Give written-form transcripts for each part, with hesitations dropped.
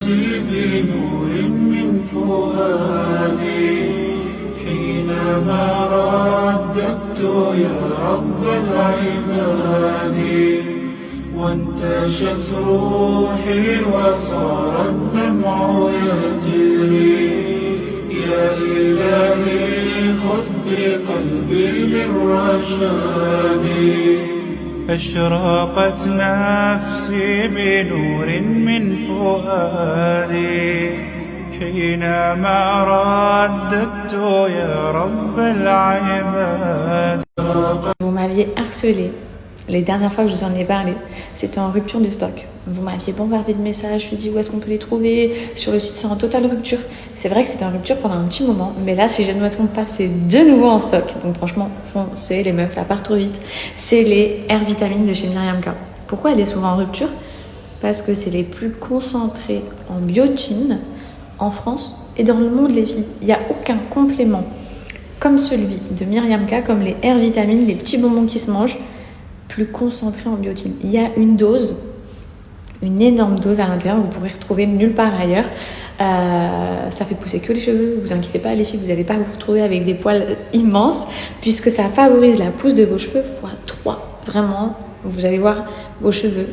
نفسي بنور من فؤادي حينما رددت يا رب العباد وانتشت روحي وصار الدمع يجري يا إلهي خذ بقلبي للرشاد أشرقت نفسي بنور من فؤادي حينما رددت يا رب العباد. Vous m'aviez harcelé les dernières fois que je vous en ai parlé, c'était en rupture de stock. Vous m'aviez bombardé de messages, je me dis où est-ce qu'on peut les trouver. Sur le site, c'est en totale rupture. C'est vrai que c'était en rupture pendant un petit moment, mais là, si je ne me trompe pas, c'est de nouveau en stock. Donc franchement, foncez les meufs, ça part trop vite. C'est les Air Vitamines de chez Myriam K. Pourquoi elle est souvent en rupture? Parce que c'est les plus concentrés en biotine en France et dans le monde, les filles. Il n'y a aucun complément comme celui de Myriam K, comme les Air Vitamines, les petits bonbons qui se mangent, plus concentré en biotine. Il y a une dose, une énorme dose à l'intérieur, vous pourrez retrouver nulle part ailleurs. Ça fait pousser que les cheveux, vous inquiétez pas les filles, vous n'allez pas vous retrouver avec des poils immenses puisque ça favorise la pousse de vos cheveux x3. Vraiment, vous allez voir vos cheveux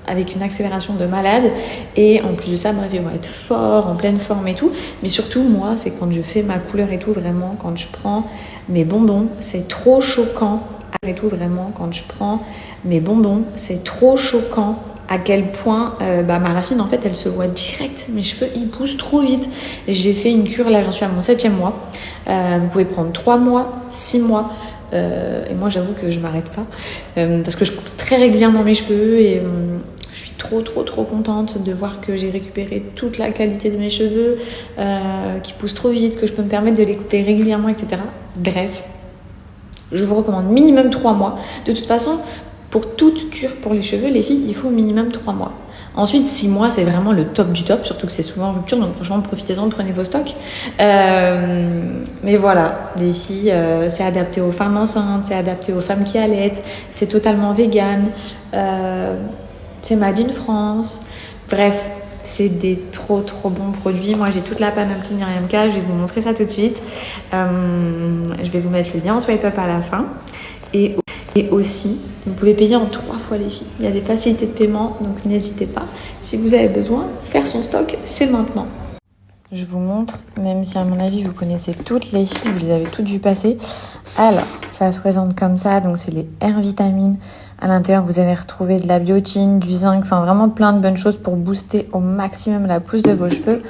avec une accélération de malade et en plus de ça, bref, ils vont être forts, en pleine forme et tout. Mais surtout, moi, c'est quand je fais ma couleur et tout, vraiment, quand je prends mes bonbons, c'est trop choquant. Et tout, vraiment, quand je prends mes bonbons, c'est trop choquant à quel point ma racine, en fait, elle se voit direct. Mes cheveux, ils poussent trop vite. J'ai fait une cure, là, j'en suis à mon 7e mois. Vous pouvez prendre 3 mois, 6 mois. Et moi, j'avoue que je m'arrête pas. Parce que je coupe très régulièrement mes cheveux et je suis trop contente de voir que j'ai récupéré toute la qualité de mes cheveux, qui poussent trop vite, que je peux me permettre de les couper régulièrement, etc. Bref. Je vous recommande minimum 3 mois. De toute façon, pour toute cure pour les cheveux, les filles, il faut minimum 3 mois. Ensuite, 6 mois, c'est vraiment le top du top, surtout que c'est souvent en rupture, donc franchement, profitez-en, prenez vos stocks. Mais voilà, les filles, c'est adapté aux femmes enceintes, c'est adapté aux femmes qui allaitent, c'est totalement vegan, c'est made in France. Bref, c'est des trop bons produits. Moi, j'ai toute la panoplie Myriam K. Je vais vous montrer ça tout de suite. Je vais vous mettre le lien en swipe up à la fin. Et aussi, vous pouvez payer en 3 fois les filles. Il y a des facilités de paiement, donc n'hésitez pas. Si vous avez besoin, faire son stock, c'est maintenant. Je vous montre, même si à mon avis, vous connaissez toutes les filles, vous les avez toutes vues passer. Alors, ça se présente comme ça. Donc, c'est les Air Vitamines. À l'intérieur, vous allez retrouver de la biotine, du zinc, enfin vraiment plein de bonnes choses pour booster au maximum la pousse de vos cheveux.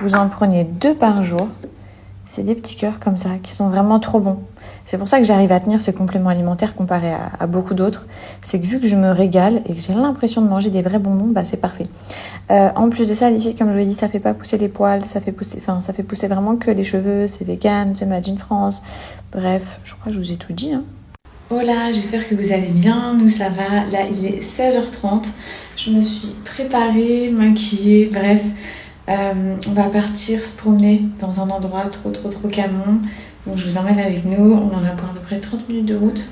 Vous en prenez 2 par jour. C'est des petits cœurs comme ça qui sont vraiment trop bons. C'est pour ça que j'arrive à tenir ce complément alimentaire comparé à beaucoup d'autres. C'est que vu que je me régale et que j'ai l'impression de manger des vrais bonbons, bah c'est parfait. En plus de ça, les filles, comme je vous l'ai dit, ça fait pas pousser les poils, ça fait pousser vraiment que les cheveux. C'est vegan, c'est made in France. Bref, je crois que je vous ai tout dit, hein. Hola, j'espère que vous allez bien, nous ça va, là il est 16h30, je me suis préparée, maquillée, bref, on va partir se promener dans un endroit trop canon, donc je vous emmène avec nous, on en a pour à peu près 30 minutes de route,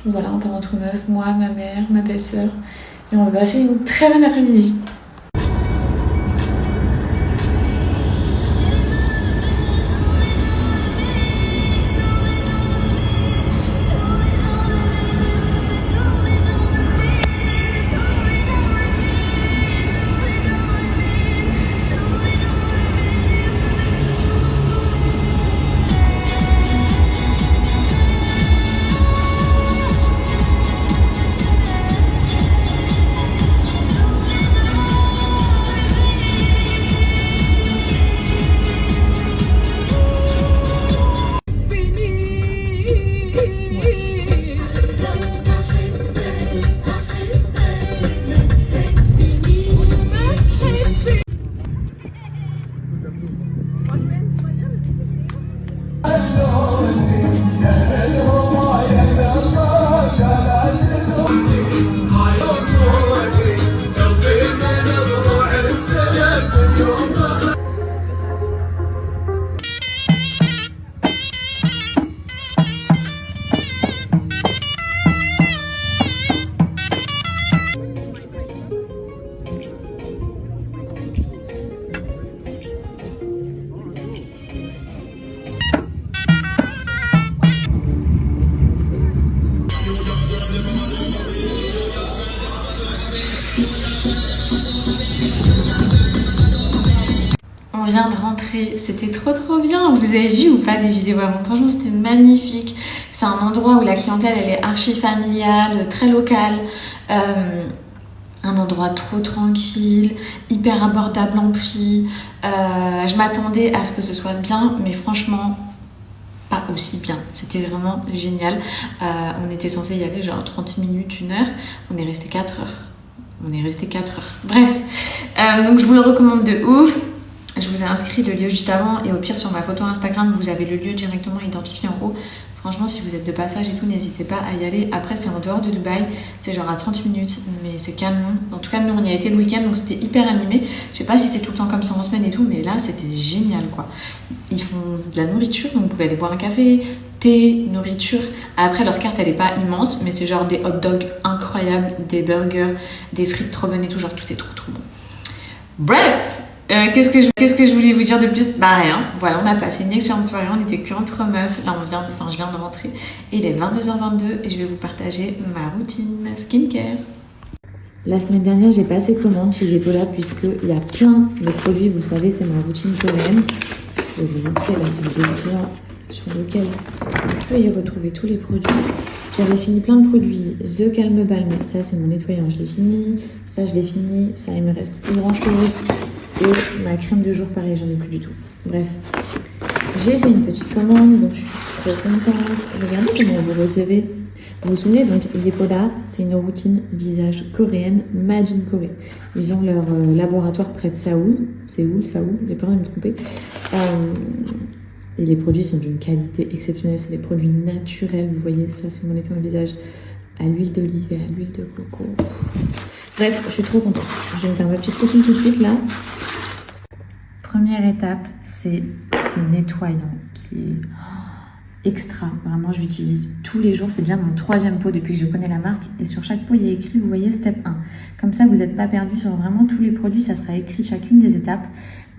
donc voilà, on part entre meufs, moi, ma mère, ma belle-sœur, et on va passer une très bonne après-midi. On vient de rentrer, c'était trop bien. Vous avez vu ou pas des vidéos avant? Franchement, c'était magnifique. C'est un endroit où la clientèle, elle est archi familiale, très locale. Un endroit trop tranquille, hyper abordable en prix. Je m'attendais à ce que ce soit bien, mais franchement, pas aussi bien. C'était vraiment génial. On était censé y aller genre 30 minutes, 1 heure. On est resté 4 heures. Bref, donc je vous le recommande de ouf. Je vous ai inscrit le lieu juste avant et au pire sur ma photo Instagram, vous avez le lieu directement identifié en haut. Franchement, si vous êtes de passage et tout, n'hésitez pas à y aller. Après, c'est en dehors de Dubaï, c'est genre à 30 minutes, mais c'est calme. En tout cas, nous, on y a été le week-end, donc c'était hyper animé. Je sais pas si c'est tout le temps comme ça en semaine et tout, mais là, c'était génial, quoi. Ils font de la nourriture, donc vous pouvez aller boire un café, thé, nourriture. Après, leur carte, elle est pas immense, mais c'est genre des hot dogs incroyables, des burgers, des frites trop bonnes et tout, genre tout est trop bon. Bref, qu'est-ce que je voulais vous dire de plus? Bah rien, voilà, on a passé une excellente soirée, on était qu'entre meufs, là je viens de rentrer, et il est 22h22 et je vais vous partager ma routine skincare. La semaine dernière, j'ai passé commande chez Yepola puisqu'il y a plein de produits, vous le savez, c'est ma routine coréenne. Je vais vous montrer, là c'est le bouton sur lequel on peut y retrouver tous les produits. J'avais fini plein de produits, The Calm Balm, ça c'est mon nettoyant, je l'ai fini, ça je l'ai fini, ça il me reste plus grand chose. Et ma crème de jour, pareil, j'en ai plus du tout. Bref, j'ai fait une petite commande, donc je suis trop contente. Regardez comment vous recevez. Vous vous souvenez, donc Yepola, c'est une routine visage coréenne, Made in Corée. Ils ont leur laboratoire près de Séoul, j'ai peur de me tromper. Et les produits sont d'une qualité exceptionnelle, c'est des produits naturels. Vous voyez, ça c'est mon nettoyant visage à l'huile d'olive et à l'huile de coco. Bref, je suis trop contente. Je vais me faire ma petite routine tout de suite là. Première étape, c'est ce nettoyant qui est extra. Vraiment, je l'utilise tous les jours. C'est déjà mon 3e pot depuis que je connais la marque. Et sur chaque pot, il y a écrit, vous voyez, step 1. Comme ça, vous n'êtes pas perdu sur vraiment tous les produits. Ça sera écrit chacune des étapes.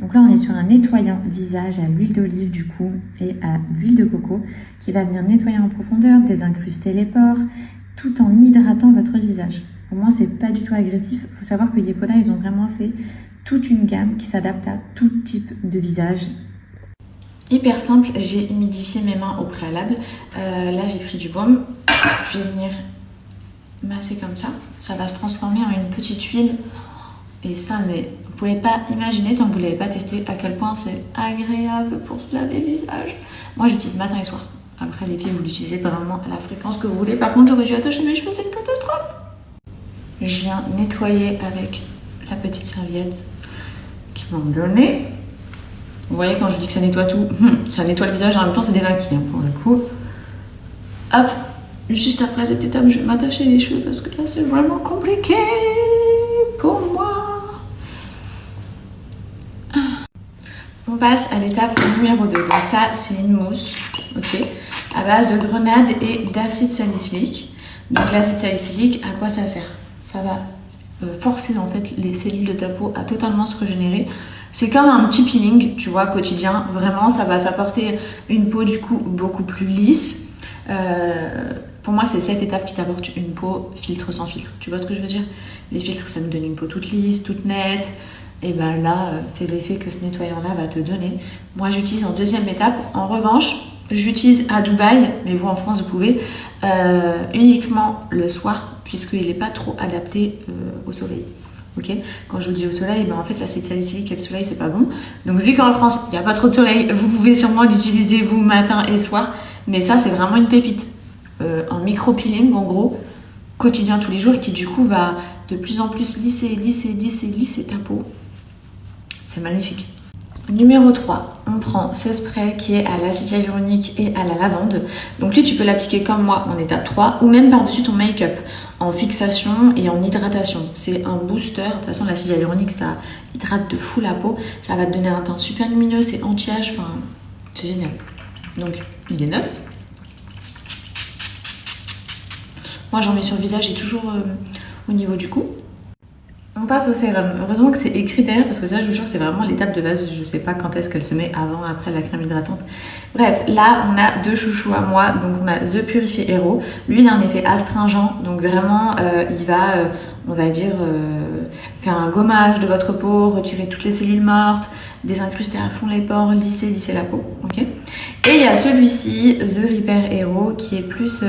Donc là, on est sur un nettoyant visage à l'huile d'olive du coup et à l'huile de coco qui va venir nettoyer en profondeur, désincruster les pores, tout en hydratant votre visage. Au moins, c'est pas du tout agressif. Il faut savoir que Yepola, ils ont vraiment fait toute une gamme qui s'adapte à tout type de visage. Hyper simple, j'ai humidifié mes mains au préalable. Là, j'ai pris du baume. Je vais venir masser comme ça. Ça va se transformer en une petite huile. Et ça, mais vous pouvez pas imaginer, tant que vous l'avez pas testé, à quel point c'est agréable pour se laver le visage. Moi, j'utilise matin et soir. Après, les filles, vous l'utilisez vraiment à la fréquence que vous voulez. Par contre, j'aurais dû attacher mes cheveux, c'est une catastrophe. Je viens nettoyer avec la petite serviette qu'ils m'ont donnée. Vous voyez, quand je dis que ça nettoie tout, ça nettoie le visage, en même temps c'est délinqué pour le coup. Hop, juste après cette étape, je vais m'attacher les cheveux parce que là c'est vraiment compliqué pour moi. On passe à l'étape numéro 2. Donc ça, c'est une mousse, ok, à base de grenade et d'acide salicylique. Donc l'acide salicylique, à quoi ça sert? Ça va forcer en fait les cellules de ta peau à totalement se régénérer. C'est comme un petit peeling, tu vois, quotidien. Vraiment, ça va t'apporter une peau du coup beaucoup plus lisse. Pour moi, c'est cette étape qui t'apporte une peau filtre sans filtre. Tu vois ce que je veux dire? Les filtres, ça nous donne une peau toute lisse, toute nette. Et ben là, c'est l'effet que ce nettoyant-là va te donner. Moi, j'utilise en 2e étape. En revanche, j'utilise à Dubaï, mais vous en France, vous pouvez, uniquement le soir, puisqu'il n'est pas trop adapté au soleil. Okay, quand je vous dis au soleil, ben en fait l'acide salicylique et le soleil c'est pas bon. Donc vu qu'en France il n'y a pas trop de soleil, vous pouvez sûrement l'utiliser vous matin et soir. Mais ça c'est vraiment une pépite. Un micro-peeling en gros, quotidien tous les jours, qui du coup va de plus en plus lisser ta peau. C'est magnifique. Numéro 3, on prend ce spray qui est à l'acide hyaluronique et à la lavande. Donc lui, tu peux l'appliquer comme moi en étape 3 ou même par-dessus ton make-up en fixation et en hydratation. C'est un booster. De toute façon, l'acide hyaluronique, ça hydrate de fou la peau. Ça va te donner un teint super lumineux, c'est anti-âge. Enfin, c'est génial. Donc, il est neuf. Moi, j'en mets sur le visage et toujours au niveau du cou. On On passe au sérum. Heureusement que c'est écrit derrière parce que ça, je vous jure, c'est vraiment l'étape de base. Je sais pas quand est-ce qu'elle se met avant, après la crème hydratante. Bref, là, on a deux chouchous à moi. Donc, on a The Purify Hero. Lui, il a un effet astringent. Donc, vraiment, il va, on va dire, faire un gommage de votre peau, retirer toutes les cellules mortes, désincruster à fond les pores, lisser la peau. Ok. Et il y a celui-ci, The Repair Hero, qui est plus,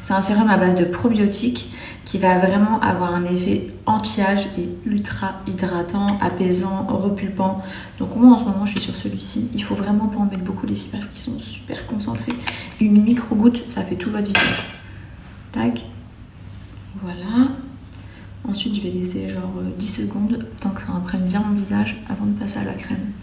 c'est un sérum à base de probiotiques qui va vraiment avoir un effet anti-âge et ultra hydratant, apaisant, repulpant. Donc moi en ce moment je suis sur celui-ci. Il faut vraiment pas en mettre beaucoup les filles parce qu'ils sont super concentrés. Une micro-goutte, ça fait tout votre visage. Tac. Voilà. Ensuite je vais laisser genre 10 secondes tant que ça imprègne bien mon visage avant de passer à la crème.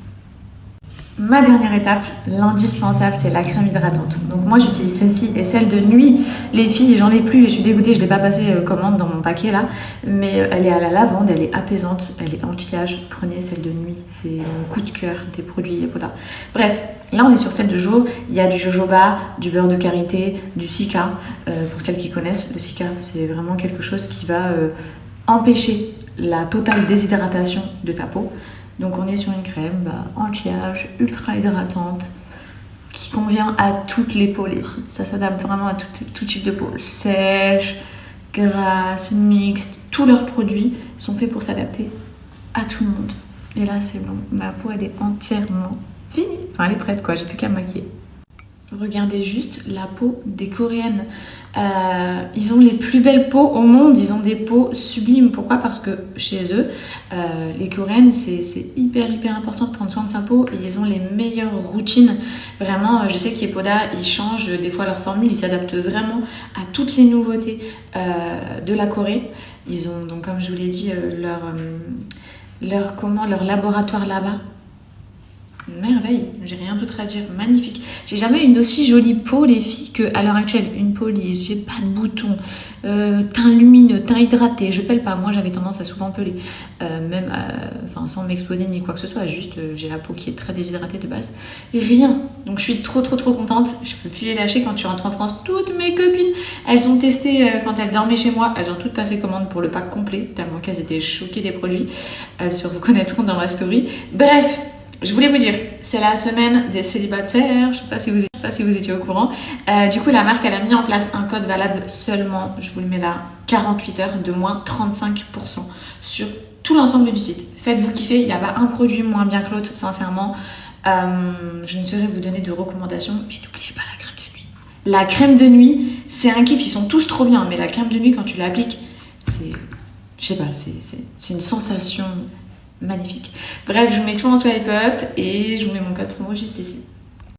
Ma dernière étape, l'indispensable, c'est la crème hydratante. Donc moi j'utilise celle-ci et celle de nuit. Les filles, j'en ai plus et je suis dégoûtée, je ne l'ai pas passée commande dans mon paquet là. Mais elle est à la lavande, elle est apaisante, elle est anti-âge. Prenez celle de nuit, c'est mon coup de cœur des produits Yepoda. Bref, là on est sur celle de jour. Il y a du jojoba, du beurre de karité, du cica. Pour celles qui connaissent, le cica c'est vraiment quelque chose qui va empêcher la totale déshydratation de ta peau. Donc on est sur une crème anti-âge, ultra hydratante, qui convient à toutes les peaux. Ça s'adapte vraiment à tout type de peau. Sèche, grasse, mixte, tous leurs produits sont faits pour s'adapter à tout le monde. Et là c'est bon, ma peau elle est entièrement finie. Enfin elle est prête quoi, j'ai plus qu'à me maquiller. Regardez juste la peau des Coréennes. Ils ont les plus belles peaux au monde, ils ont des peaux sublimes. Pourquoi? Parce que chez eux, les Coréennes, c'est hyper important de prendre soin de sa peau. Et ils ont les meilleures routines. Vraiment, je sais qu'Yepoda, ils changent des fois leur formule, ils s'adaptent vraiment à toutes les nouveautés de la Corée. Ils ont, donc comme je vous l'ai dit, leur laboratoire là-bas. Merveille, j'ai rien d'autre à dire, magnifique. J'ai jamais eu une aussi jolie peau les filles qu'à l'heure actuelle, une peau lisse, j'ai pas de boutons, teint lumineux, teint hydraté, je pèle pas, moi j'avais tendance à souvent peler, enfin sans m'exposer ni quoi que ce soit, juste j'ai la peau qui est très déshydratée de base, et rien, donc je suis trop contente, je peux plus les lâcher. Quand tu rentres en France, toutes mes copines, elles ont testé quand elles dormaient chez moi, elles ont toutes passé commande pour le pack complet, tellement qu'elles étaient choquées des produits, elles se reconnaîtront dans ma story, bref. Je voulais vous dire, c'est la semaine des célibataires, je sais pas si vous étiez au courant. Du coup, la marque, elle a mis en place un code valable seulement, je vous le mets là, 48 heures de moins 35% sur tout l'ensemble du site. Faites-vous kiffer, il n'y a pas un produit moins bien que l'autre, sincèrement. Je ne saurais vous donner de recommandations, mais n'oubliez pas la crème de nuit. La crème de nuit, c'est un kiff, ils sont tous trop bien, mais la crème de nuit, quand tu l'appliques, c'est, je sais pas, c'est une sensation magnifique. Bref, je vous mets tout en swipe up et je vous mets mon code promo juste ici.